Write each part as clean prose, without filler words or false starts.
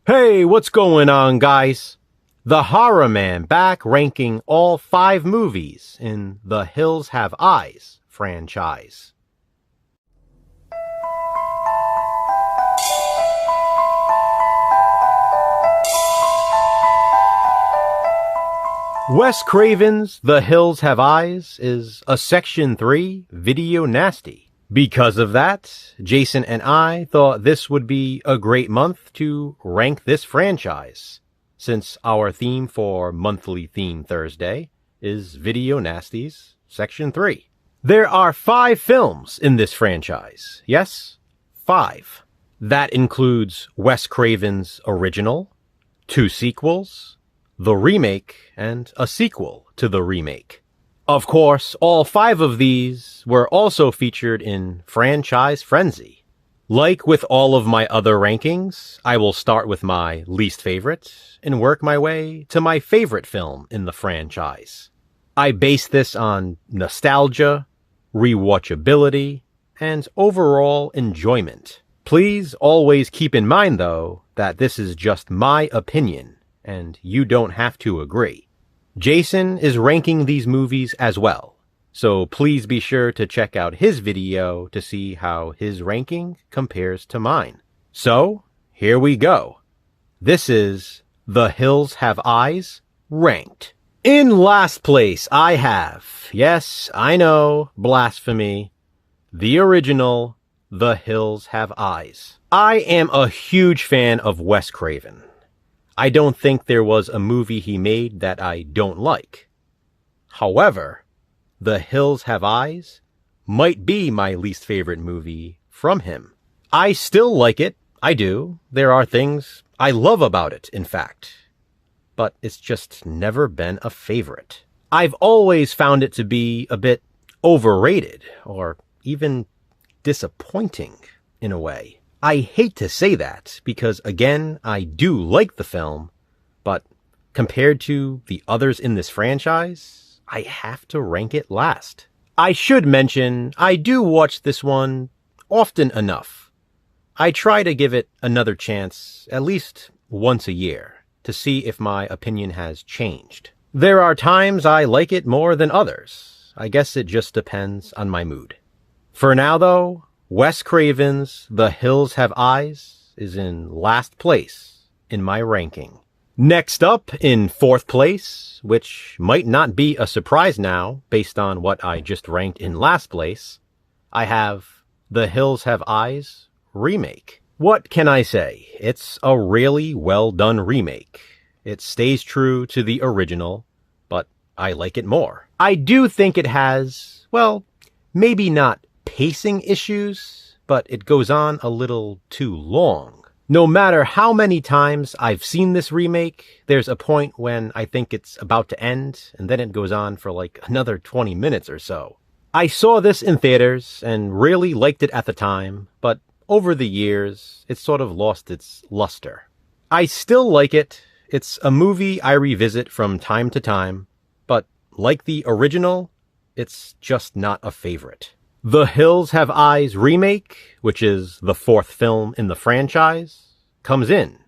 Hey, what's going on, guys? The Horror Man back ranking all 5 movies in The Hills Have Eyes franchise. Wes Craven's The Hills Have Eyes is a Section 3 video nasty. Because of that, Jason and I thought this would be a great month to rank this franchise, since our theme for Monthly Theme Thursday is Video Nasties Section 3. There are 5 films in this franchise. Yes, 5. That includes Wes Craven's original, 2 sequels, the remake, and a sequel to the remake. Of course, all 5 of these were also featured in Franchise Frenzy. Like with all of my other rankings, I will start with my least favorite and work my way to my favorite film in the franchise. I base this on nostalgia, rewatchability, and overall enjoyment. Please always keep in mind, though, that this is just my opinion, and you don't have to agree. Jason is ranking these movies as well, so please be sure to check out his video to see how his ranking compares to mine. So, here we go. This is The Hills Have Eyes ranked. In last place, I have, yes, I know, blasphemy, the original The Hills Have Eyes. I am a huge fan of Wes Craven. I don't think there was a movie he made that I don't like. However, The Hills Have Eyes might be my least favorite movie from him. I still like it, I do. There are things I love about it, in fact. But it's just never been a favorite. I've always found it to be a bit overrated, or even disappointing, in a way. I hate to say that, because again, I do like the film, but compared to the others in this franchise, I have to rank it last. I should mention, I do watch this one often enough. I try to give it another chance at least once a year to see if my opinion has changed. There are times I like it more than others. I guess it just depends on my mood. For now, though, Wes Craven's The Hills Have Eyes is in last place in my ranking. Next up, in 4th place, which might not be a surprise now based on what I just ranked in last place, I have The Hills Have Eyes remake. What can I say? It's a really well done remake. It stays true to the original, but I like it more. I do think it has, well, maybe not pacing issues, but it goes on a little too long. No matter how many times I've seen this remake, there's a point when I think it's about to end, and then it goes on for like another 20 minutes or so. I saw this in theaters and really liked it at the time, but over the years, it sort of lost its luster. I still like it. It's a movie I revisit from time to time, but like the original, it's just not a favorite. The Hills Have Eyes remake, which is the 4th film in the franchise, comes in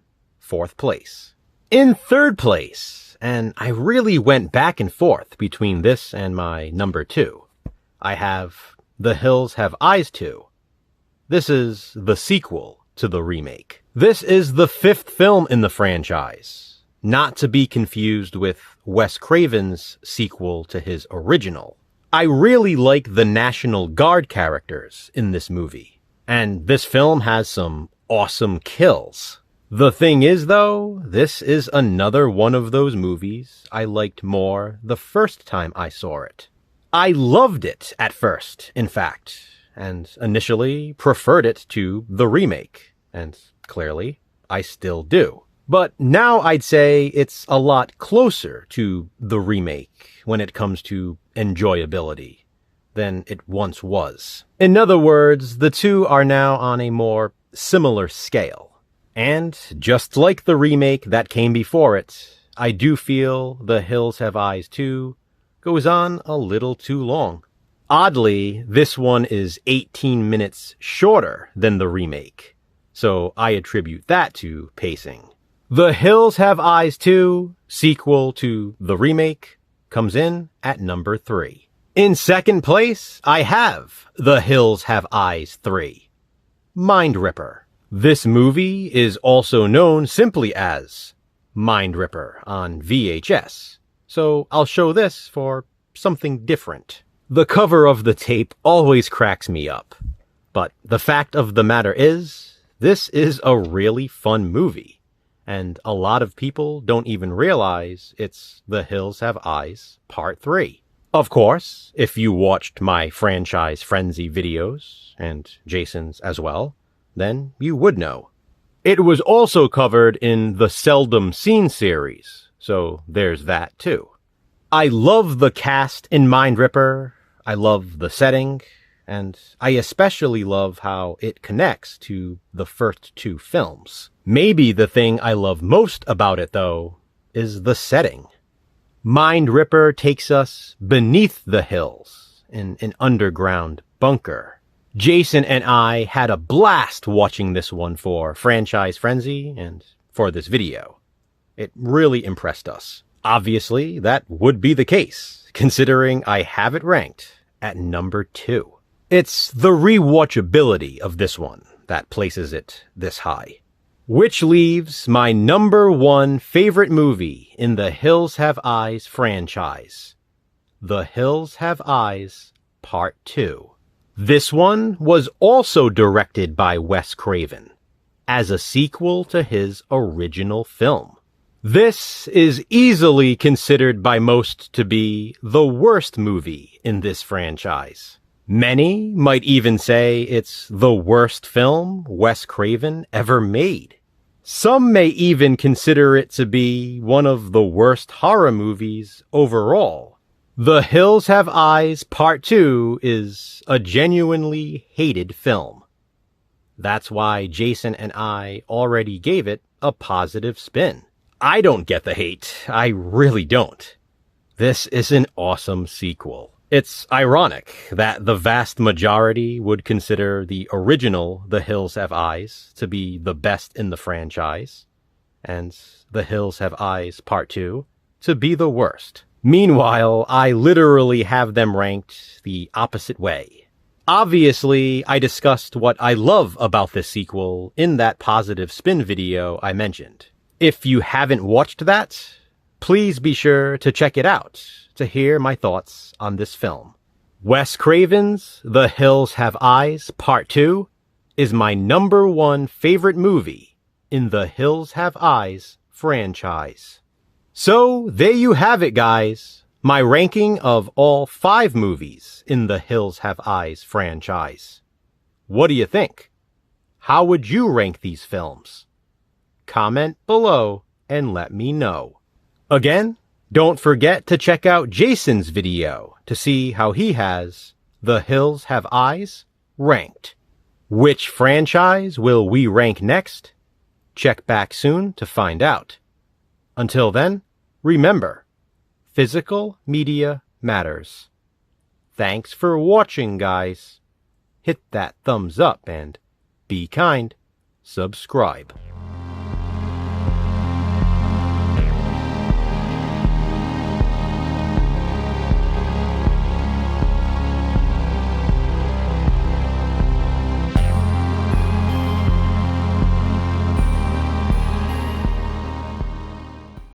4th place. In 3rd place, and I really went back and forth between this and my number 2, I have The Hills Have Eyes 2. This is the sequel to the remake. This is the 5th film in the franchise, not to be confused with Wes Craven's sequel to his original. I really like the National Guard characters in this movie, and this film has some awesome kills. The thing is, though, this is another one of those movies I liked more the first time I saw it. I loved it at first, in fact, and initially preferred it to the remake, and clearly, I still do. But now I'd say it's a lot closer to the remake when it comes to enjoyability than it once was. In other words, the two are now on a more similar scale. And just like the remake that came before it, I do feel The Hills Have Eyes 2 goes on a little too long. Oddly, this one is 18 minutes shorter than the remake, so I attribute that to pacing. The Hills Have Eyes 2, sequel to the remake, comes in at number 3. In second place, I have The Hills Have Eyes 3, Mind Ripper. This movie is also known simply as Mind Ripper on VHS, so I'll show this for something different. The cover of the tape always cracks me up, but the fact of the matter is, this is a really fun movie, and a lot of people don't even realize it's The Hills Have Eyes Part 3. Of course, if you watched my Franchise Frenzy videos, and Jason's as well, then you would know. It was also covered in the Seldom Seen series, so there's that too. I love the cast in Mind Ripper, I love the setting, and I especially love how it connects to the first 2 films. Maybe the thing I love most about it, though, is the setting. Mind Ripper takes us beneath the hills in an underground bunker. Jason and I had a blast watching this one for Franchise Frenzy and for this video. It really impressed us. Obviously, that would be the case, considering I have it ranked at number 2. It's the rewatchability of this one that places it this high. Which leaves my number 1 favorite movie in the Hills Have Eyes franchise, The Hills Have Eyes Part 2. This one was also directed by Wes Craven, as a sequel to his original film. This is easily considered by most to be the worst movie in this franchise. Many might even say it's the worst film Wes Craven ever made. Some may even consider it to be one of the worst horror movies overall. The Hills Have Eyes Part 2 is a genuinely hated film. That's why Jason and I already gave it a positive spin. I don't get the hate. I really don't. This is an awesome sequel. It's ironic that the vast majority would consider the original The Hills Have Eyes to be the best in the franchise, and The Hills Have Eyes Part 2 to be the worst. Meanwhile, I literally have them ranked the opposite way. Obviously, I discussed what I love about this sequel in that positive spin video I mentioned. If you haven't watched that, please be sure to check it out to hear my thoughts on this film. Wes Craven's The Hills Have Eyes Part 2 is my number 1 favorite movie in the Hills Have Eyes franchise. So there you have it, guys. My ranking of all 5 movies in the Hills Have Eyes franchise. What do you think? How would you rank these films? Comment below and let me know. Again, don't forget to check out Jason's video to see how he has The Hills Have Eyes ranked. Which franchise will we rank next? Check back soon to find out. Until then, remember, physical media matters. Thanks for watching, guys. Hit that thumbs up and be kind. Subscribe.